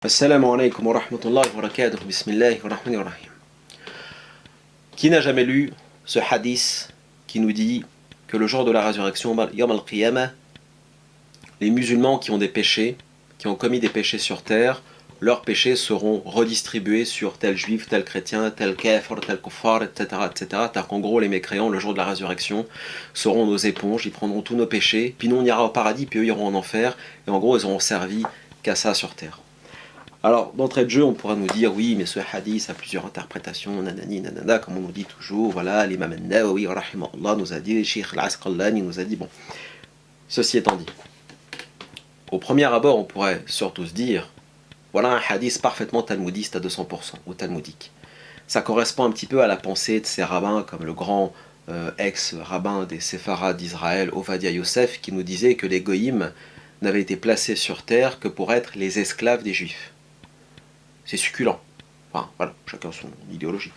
Assalamu alaikum wa rahmatullahi wa barakatuh. Bismillah wa rahmani wa rahim. Qui n'a jamais lu ce hadith qui nous dit que le jour de la résurrection, Yawm al-Qiyamah, les musulmans qui ont des péchés, qui ont commis des péchés sur terre, leurs péchés seront redistribués sur tel juif, tel chrétien, tel kafir, tel kuffar, etc. etc. Car qu'en gros, les mécréants, le jour de la résurrection, seront nos éponges, ils prendront tous nos péchés, puis nous on ira au paradis, puis eux iront en enfer, et en gros, ils auront servi qu'à ça sur terre. Alors, d'entrée de jeu, on pourra nous dire, oui, mais ce hadith a plusieurs interprétations, nanani, nanana, comme on nous dit toujours, voilà, l'imam al-Nawawi, rahimahullah, nous a dit, le Cheikh al-Asqalani nous a dit, bon, ceci étant dit, au premier abord, on pourrait surtout se dire, voilà un hadith parfaitement talmudiste à 200%, ou talmudique. Ça correspond un petit peu à la pensée de ces rabbins, comme le grand ex-rabbin des Séfarades d'Israël, Ovadia Yosef, qui nous disait que les goïms n'avaient été placés sur terre que pour être les esclaves des juifs. C'est succulent. Enfin, voilà, chacun son idéologie.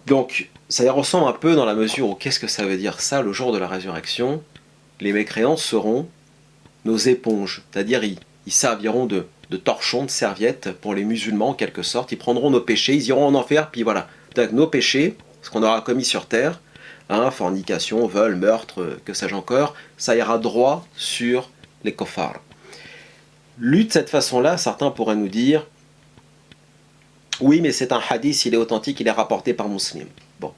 Donc, ça y ressemble un peu dans la mesure où qu'est-ce que ça veut dire ça, le jour de la résurrection? Les mécréants seront nos éponges, c'est-à-dire ils serviront de torchons, de serviettes pour les musulmans en quelque sorte. Ils prendront nos péchés, ils iront en enfer, puis voilà. Donc, nos péchés, ce qu'on aura commis sur terre, fornication, vol, meurtre, que sais-je encore, ça ira droit sur les kofars. Lu de cette façon-là, certains pourraient nous dire, oui, mais c'est un hadith, il est authentique, il est rapporté par Muslim. Bon,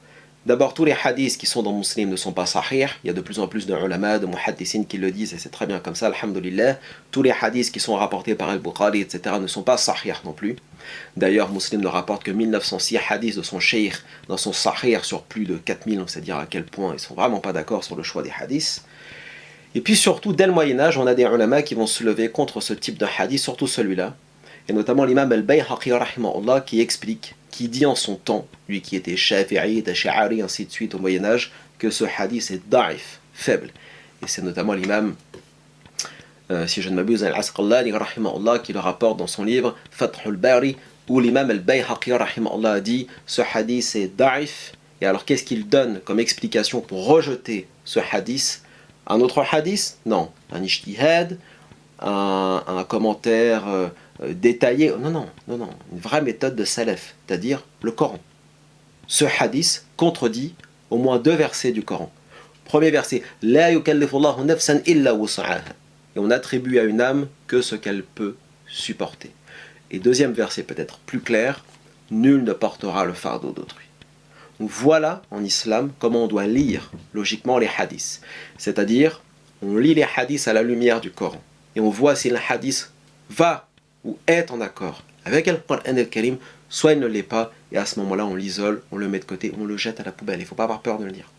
d'abord, tous les hadiths qui sont dans Muslim ne sont pas sahih. Il y a de plus en plus de ulama, de muhaddisines qui le disent, et c'est très bien comme ça, alhamdulillah. Tous les hadiths qui sont rapportés par Al-Bukhari, etc., ne sont pas sahih non plus. D'ailleurs, Muslim ne rapporte que 1906 hadiths de son cheikh dans son sahih sur plus de 4000, c'est-à-dire à quel point ils ne sont vraiment pas d'accord sur le choix des hadiths. Et puis surtout, dès le Moyen-Âge, on a des ulama qui vont se lever contre ce type de hadith, surtout celui-là. Et notamment l'imam al-Bayhaqi rahimahullah qui explique, qui dit en son temps, lui qui était shafi'i, tash'ari, ainsi de suite au Moyen-Âge, que ce hadith est da'if, faible. Et c'est notamment l'imam, si je ne m'abuse, al-Asqalani rahimahullah qui le rapporte dans son livre Fathul Bari, où l'imam al-Bayhaqi rahimahullah a dit ce hadith est da'if. Et alors qu'est-ce qu'il donne comme explication pour rejeter ce hadith? Un autre hadith? Non. Un ijtihad, un commentaire détaillé. Non. Une vraie méthode de salaf, c'est-à-dire le Coran. Ce hadith contredit au moins deux versets du Coran. Premier verset, La yukallifullahu nafsan illa wus'aha. Et on attribue à une âme que ce qu'elle peut supporter. Et deuxième verset peut-être plus clair, nul ne portera le fardeau d'autrui. Donc voilà en islam comment on doit lire logiquement les hadiths. C'est-à-dire, on lit les hadiths à la lumière du Coran. Et on voit si le hadith va ou est en accord avec le Coran al-Karim, soit il ne l'est pas, et à ce moment-là on l'isole, on le met de côté, on le jette à la poubelle. Il ne faut pas avoir peur de le dire.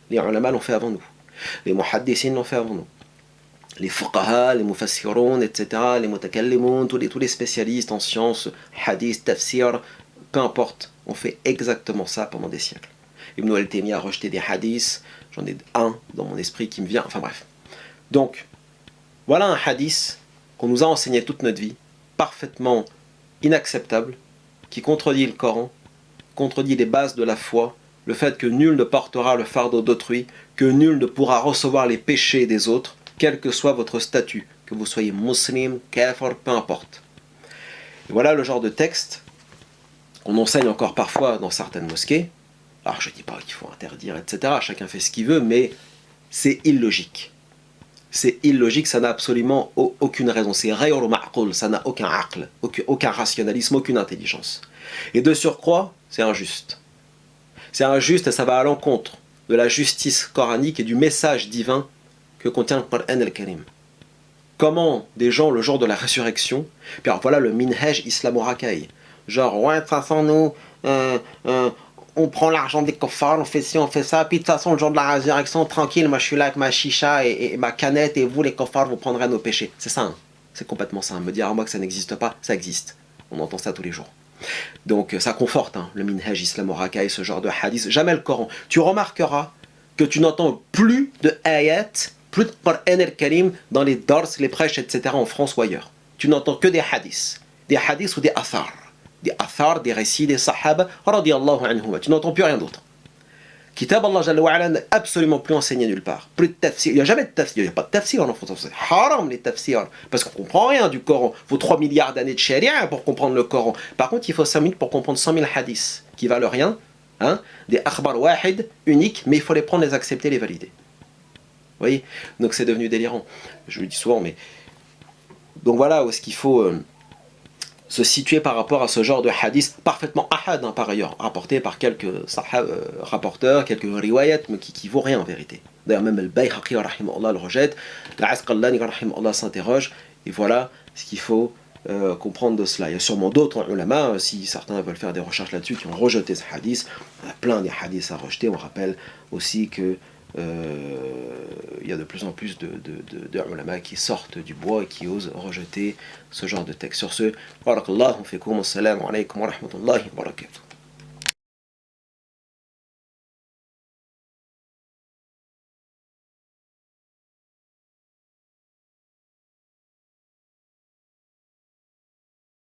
Les ulama l'ont fait avant nous. Les muhaddisines l'ont fait avant nous. Les fuqaha, les mufassiroun, etc., les mutakallimun, tous les spécialistes en sciences, hadith, tafsir, peu importe, on fait exactement ça pendant des siècles. Ibn al-Taymiyyah a rejeté des hadiths, j'en ai un dans mon esprit qui me vient, enfin bref. Donc, voilà un hadith qu'on nous a enseigné toute notre vie, parfaitement inacceptable, qui contredit le Coran, contredit les bases de la foi, le fait que nul ne portera le fardeau d'autrui, que nul ne pourra recevoir les péchés des autres, quel que soit votre statut, que vous soyez musulman, kafir, peu importe. Et voilà le genre de texte qu'on enseigne encore parfois dans certaines mosquées. Alors je ne dis pas qu'il faut interdire, etc., chacun fait ce qu'il veut, mais c'est illogique. C'est illogique, ça n'a absolument aucune raison. C'est ghayr ma'qul, ça n'a aucun aql, aucun rationalisme, aucune intelligence. Et de surcroît, c'est injuste. C'est injuste et ça va à l'encontre de la justice coranique et du message divin que contient le Coran al-Karim. Comment des gens, le jour de la résurrection, puis alors voilà le minhaj islamo-racaille, genre, ouais, de toute façon, nous, on prend l'argent des koffars, on fait ci, on fait ça, puis de toute façon, le jour de la résurrection, tranquille, moi je suis là avec ma chicha et ma canette, et vous, les koffars, vous prendrez nos péchés. C'est ça, hein. C'est complètement ça. Me dire à moi que ça n'existe pas, ça existe. On entend ça tous les jours. Donc ça conforte le minhaj islamo-racaille, ce genre de hadith. Jamais le Coran. Tu remarqueras que tu n'entends plus de ayat, plus de Coran al-Karim dans les dars, les prêches, etc. en France ou ailleurs. Tu n'entends que des hadiths. Des hadiths ou des athars. Des athars, des récits des sahaba, radiyallahu anhum. Tu n'entends plus rien d'autre. Kitab Allah Jalla wa Ala n'est absolument plus enseigné nulle part. Plus de tafsir. Il n'y a jamais de tafsir. Il n'y a pas de tafsir en français. C'est haram les tafsirs. Parce qu'on ne comprend rien du Coran. Il faut 3 milliards d'années de sharia pour comprendre le Coran. Par contre, il faut 5 minutes pour comprendre 100 000 hadiths qui valent rien. Hein, des akhbar wahid, uniques, mais il faut les prendre, les accepter, les valider. Vous voyez? Donc c'est devenu délirant. Je le dis souvent, mais... Donc voilà où est-ce qu'il faut... se situer par rapport à ce genre de hadith parfaitement ahad, par ailleurs, rapporté par quelques rapporteurs, quelques riwayat, mais qui vaut rien en vérité. D'ailleurs, même le Bayhaqi le rejette, l'Asqalani s'interroge, et voilà ce qu'il faut comprendre de cela. Il y a sûrement d'autres ulama, si certains veulent faire des recherches là-dessus, qui ont rejeté ce hadith. Il y a plein de hadiths à rejeter. On rappelle aussi que il y a de plus en plus de ulama qui sortent du bois et qui osent rejeter ce genre de texte. Sur ce, barakallahu fikum, assalamu alaikum wa rahmatullahi wa barakatuh.